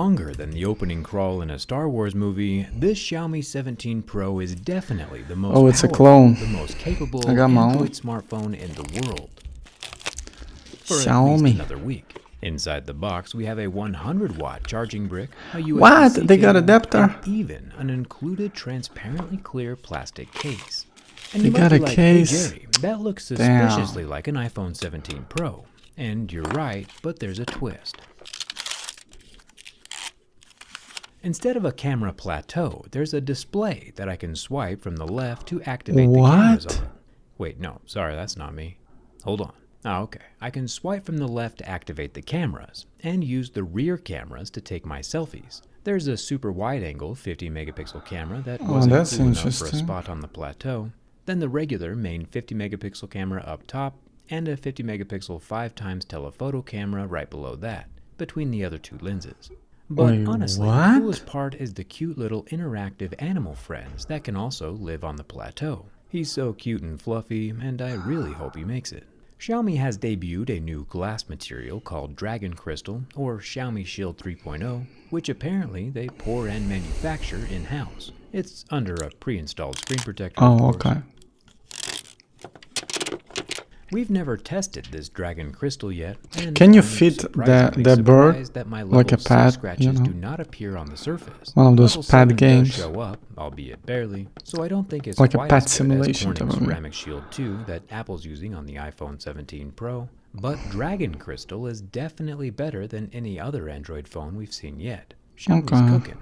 Longer than the opening crawl in a Star Wars movie, this Xiaomi 17 Pro is definitely the most it's a powerful, clone. the most capable I got my own. Android smartphone in the world. For at Xiaomi. least another week. Inside the box, we have a 100-watt charging brick, a USB-C What? They got cable, adapter? and even an included transparently clear plastic case. And They you might got be a like, case? Hey Jerry, that looks Damn. suspiciously like an iPhone 17 Pro. And you're right, but there's a twist. Instead of a camera plateau, there's a display that I can swipe from the left to activate the cameras on. Wait, no, sorry, that's not me. Hold on. Oh, okay. I can swipe from the left to activate the cameras, and use the rear cameras to take my selfies. There's a super wide-angle 50-megapixel camera that wasn't that's cool enough for a interesting. spot on the plateau, then the regular main 50-megapixel camera up top, and a 50-megapixel 5x telephoto camera right below that, between the other two lenses. But Wait, honestly, what? the coolest part is the cute little interactive animal friends that can also live on the plateau. He's so cute and fluffy, and I really hope he makes it. Xiaomi has debuted a new glass material called Dragon Crystal, or Xiaomi Shield 3.0, which apparently they pour and manufacture in-house. It's under a pre-installed screen protector, of course. Okay. We've never tested this Dragon Crystal yet, and Can you I'm fit surprisingly the bird surprised that my like a level 6 pet, scratches you know? do not appear on the surface. One of those Level pet 7 does games. show up, albeit barely, so I don't think it's Like a quite pet as good simulation as type Corning's of thing. Ceramic Shield 2 that Apple's using on the iPhone 17 Pro, but Dragon Crystal is definitely better than any other Android phone we've seen yet. Xiaomi's Okay. cooking.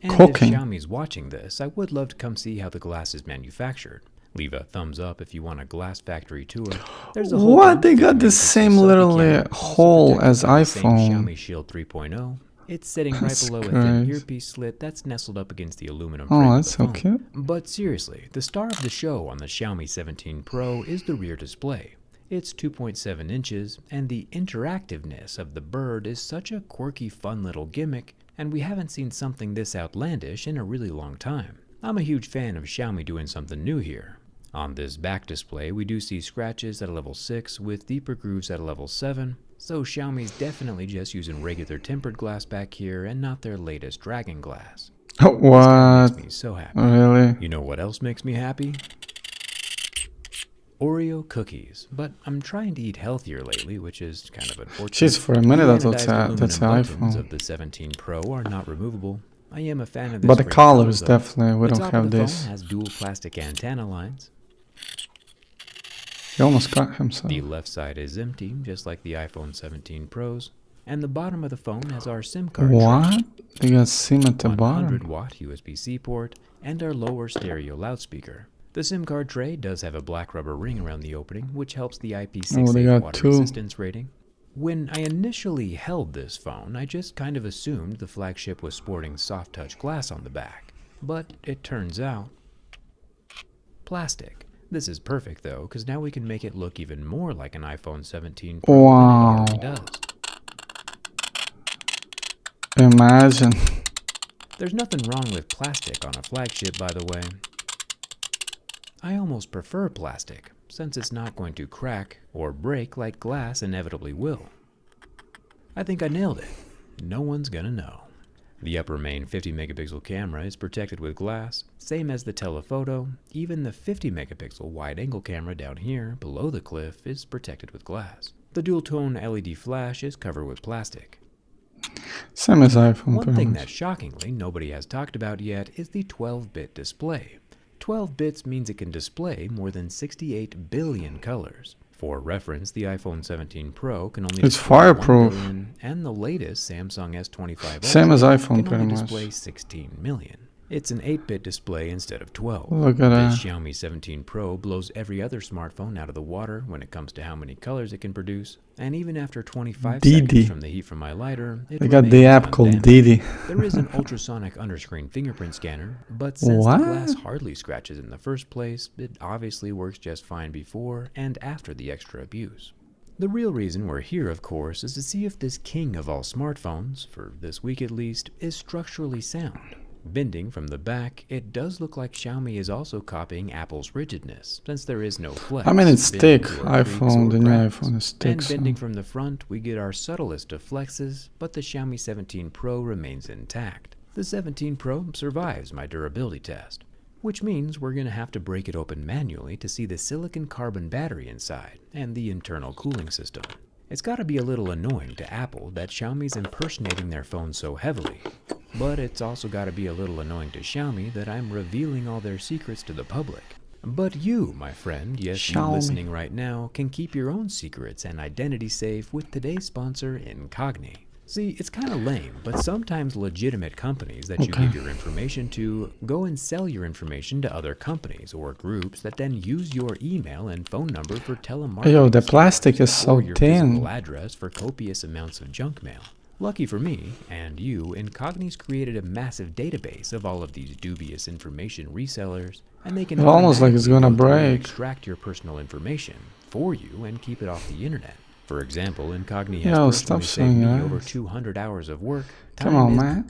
And Cooking? if Xiaomi's watching this, I would love to come see how the glass is manufactured. Leave a thumbs up if you want a glass factory tour. There's a whole What? bunch They of got the megapixel same selfie little camera, also hole protected as by the same iPhone. Xiaomi Shield 3.0. It's sitting right That's below a thin great. earpiece slit that's nestled up against the aluminum frame Oh, of that's the so phone. cute. But seriously, the star of the show on the Xiaomi 17 Pro is the rear display. It's 2.7 inches, and the interactiveness of the bird is such a quirky, fun little gimmick, and we haven't seen something this outlandish in a really long time. I'm a huge fan of Xiaomi doing something new here. On this back display, we do see scratches at a level 6 with deeper grooves at a level 7, so Xiaomi's definitely just using regular tempered glass back here and not their latest Dragon glass. This guy What? makes me so happy. Really? You know what else makes me happy? Oreo cookies, but I'm trying to eat healthier lately, which is kind of unfortunate. Jeez, for a minute I thought The that's anodized an aluminum buttons iPhone. of the 17 Pro are not removable. I am a fan of this. But the for colors, though. definitely, we The don't top have of the this. phone has dual plastic antenna lines. He almost got himself. The left side is empty, just like the iPhone 17 Pros, and the bottom of the phone has our SIM card tray, What? They got SIM at the bottom. 100-watt USB-C port, and our lower stereo loudspeaker. The SIM card tray does have a black rubber ring around the opening, which helps the Oh, they IP68 got water two. resistance rating. When I initially held this phone, I just kind of assumed the flagship was sporting soft touch glass on the back. But it turns out, plastic. This is perfect though, because now we can make it look even more like an iPhone 17 Pro Wow. than it already does. Imagine. There's nothing wrong with plastic on a flagship, by the way. I almost prefer plastic, since it's not going to crack or break like glass inevitably will. I think I nailed it. No one's gonna know. The upper main 50-megapixel camera is protected with glass, same as the telephoto. Even the 50-megapixel wide-angle camera down here, below the cliff, is protected with glass. The dual-tone LED flash is covered with plastic. Same as iPhone. One pretty thing much. that shockingly nobody has talked about yet is the 12-bit display. 12 bits means it can display more than 68 billion colors. For reference, the iPhone 17 Pro can only It's display 1 fireproof. billion, and the latest Samsung S25 Same as Ultra iPhone, can pretty only much. display 16 million. It's an 8-bit display instead of 12. Look at This that. Xiaomi 17 Pro blows every other smartphone out of the water when it comes to how many colors it can produce, and even after 25 Didi. seconds from the heat from my lighter, it They got the remains app called undamaged. Didi. There is an ultrasonic underscreen fingerprint scanner, but since the What? glass hardly scratches in the first place, it obviously works just fine before and after the extra abuse. The real reason we're here, of course, is to see if this king of all smartphones, for this week at least, is structurally sound. Bending from the back, it does look like Xiaomi is also copying Apple's rigidness, since there is no flex. I mean, it's bending thick. to our creaks iPhone, or the new cracks. iPhone is thick. And bending So. from the front, we get our subtlest of flexes, but the Xiaomi 17 Pro remains intact. The 17 Pro survives my durability test, which means we're going to have to break it open manually to see the silicon carbon battery inside and the internal cooling system. It's got to be a little annoying to Apple that Xiaomi's impersonating their phone so heavily, but it's also got to be a little annoying to Xiaomi that I'm revealing all their secrets to the public. But you, my friend, yes, you listening right now, can keep your own secrets and identity safe with today's sponsor, Incogni. See, it's kind of lame, but sometimes legitimate companies that you give your information to go and sell your information to other companies or groups that then use your email and phone number for telemarketing. Yo, the plastic is so or your thin. physical address for copious amounts of junk mail. Lucky for me and you, Incogni's created a massive database of all of these dubious information resellers, and they can It's almost like it's gonna break. extract your personal information for you and keep it off the internet. For example, Incogni Yo, has stop personally saved showing me your over eyes. 200 hours of work. Come on, man.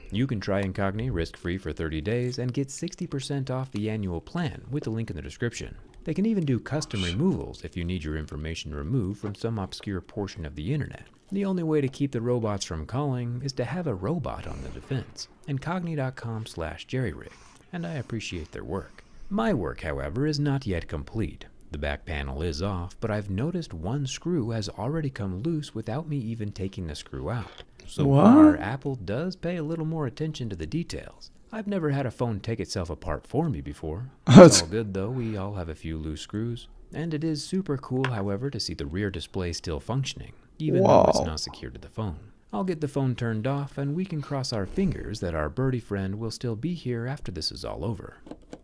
You can try Incogni risk-free for 30 days and get 60% off the annual plan with the link in the description. They can even do custom removals if you need your information removed from some obscure portion of the internet. The only way to keep the robots from calling is to have a robot on the defense. Incogni.com/jerryrig, and I appreciate their work. My work, however, is not yet complete. The back panel is off, but I've noticed one screw has already come loose without me even taking the screw out. So far, Apple does pay a little more attention to the details. I've never had a phone take itself apart for me before. It's all good though, we all have a few loose screws. And it is super cool, however, to see the rear display still functioning, even though it's not secured to the phone. I'll get the phone turned off and we can cross our fingers that our birdie friend will still be here after this is all over.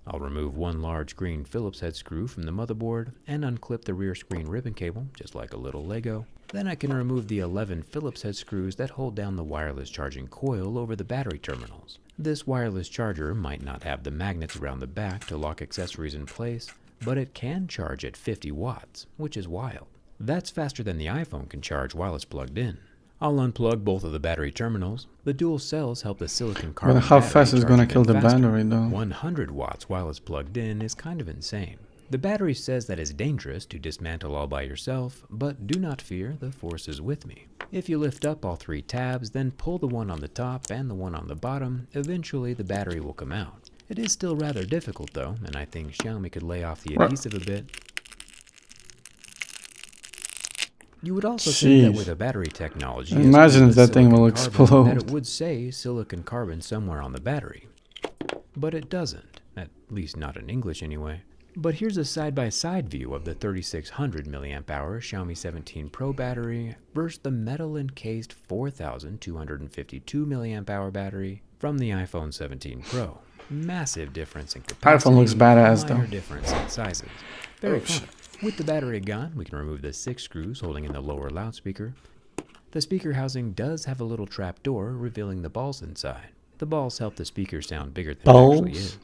I'll remove one large green Phillips head screw from the motherboard and unclip the rear screen ribbon cable, just like a little Lego. Then I can remove the 11 Phillips head screws that hold down the wireless charging coil over the battery terminals. This wireless charger might not have the magnets around the back to lock accessories in place, but it can charge at 50 watts, which is wild. That's faster than the iPhone can charge while it's plugged in. I'll unplug both of the battery terminals. The dual cells help the silicon carbon But how battery fast is charge gonna a bit kill the faster. battery though? 100 watts while it's plugged in is kind of insane. The battery says that it's dangerous to dismantle all by yourself, but do not fear, the force is with me. If you lift up all three tabs, then pull the one on the top and the one on the bottom, eventually the battery will come out. It is still rather difficult though, and I think Xiaomi could lay off the adhesive a bit. You would also think that with a battery technology, imagine if that thing will that explode. it would say silicon carbon somewhere on the battery. But it doesn't, at least not in English anyway. But here's a side-by-side view of the 3600 mAh Xiaomi 17 Pro battery versus the metal-encased 4252 mAh battery from the iPhone 17 Pro. Massive difference in capacity, iPhone looks badass minor though. difference in sizes. Very fun. With the battery gone, we can remove the 6 screws holding in the lower loudspeaker. The speaker housing does have a little trap door revealing the balls inside. The balls help the speaker sound bigger than it actually is.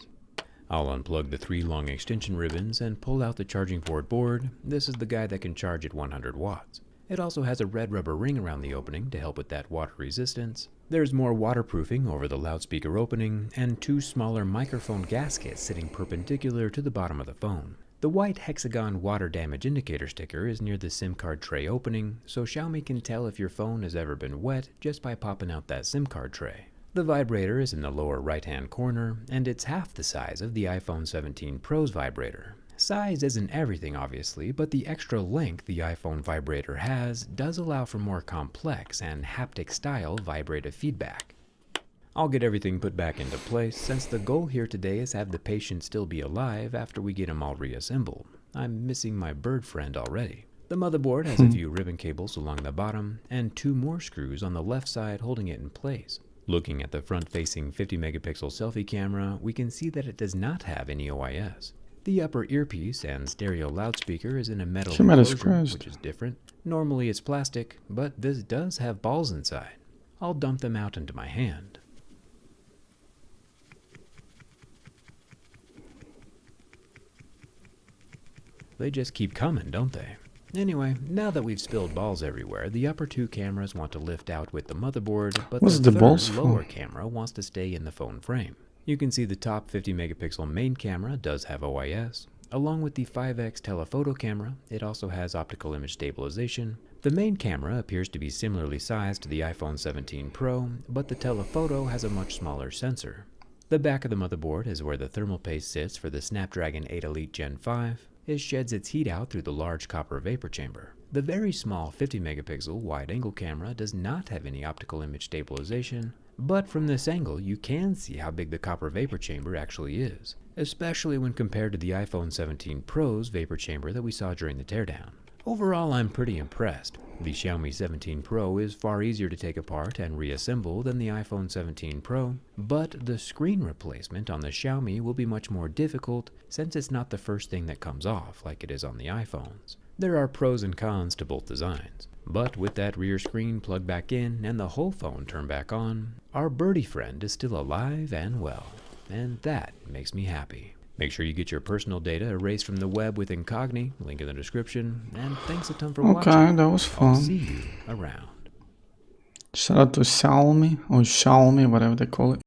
I'll unplug the 3 long extension ribbons and pull out the charging port board. This is the guy that can charge at 100 watts. It also has a red rubber ring around the opening to help with that water resistance. There's more waterproofing over the loudspeaker opening and 2 smaller microphone gaskets sitting perpendicular to the bottom of the phone. The white hexagon water damage indicator sticker is near the SIM card tray opening, so Xiaomi can tell if your phone has ever been wet just by popping out that SIM card tray. The vibrator is in the lower right-hand corner, and it's half the size of the iPhone 17 Pro's vibrator. Size isn't everything, obviously, but the extra length the iPhone vibrator has does allow for more complex and haptic-style vibrative feedback. I'll get everything put back into place, since the goal here today is have the patient still be alive after we get him all reassembled. I'm missing my bird friend already. The motherboard has a few ribbon cables along the bottom, and 2 more screws on the left side holding it in place. Looking at the front-facing 50-megapixel selfie camera, we can see that it does not have any OIS. The upper earpiece and stereo loudspeaker is in a metal enclosure, which is different. Normally it's plastic, but this does have balls inside. I'll dump them out into my hand. They just keep coming, don't they? Anyway, now that we've spilled balls everywhere, the upper two cameras want to lift out with the motherboard, but What's the the balls third, for? lower camera wants to stay in the phone frame. You can see the top 50 megapixel main camera does have OIS. Along with the 5x telephoto camera, it also has optical image stabilization. The main camera appears to be similarly sized to the iPhone 17 Pro, but the telephoto has a much smaller sensor. The back of the motherboard is where the thermal paste sits for the Snapdragon 8 Elite Gen 5. It sheds its heat out through the large copper vapor chamber. The very small 50 megapixel wide-angle camera does not have any optical image stabilization, but from this angle you can see how big the copper vapor chamber actually is, especially when compared to the iPhone 17 Pro's vapor chamber that we saw during the teardown. Overall, I'm pretty impressed. The Xiaomi 17 Pro is far easier to take apart and reassemble than the iPhone 17 Pro, but the screen replacement on the Xiaomi will be much more difficult since it's not the first thing that comes off like it is on the iPhones. There are pros and cons to both designs, but with that rear screen plugged back in and the whole phone turned back on, our birdie friend is still alive and well, and that makes me happy. Make sure you get your personal data erased from the web with Incogni, link in the description, and thanks a ton for watching. Okay, that was I'll fun. see you around. Shout out to Xiaomi, or Xiaomi, whatever they call it.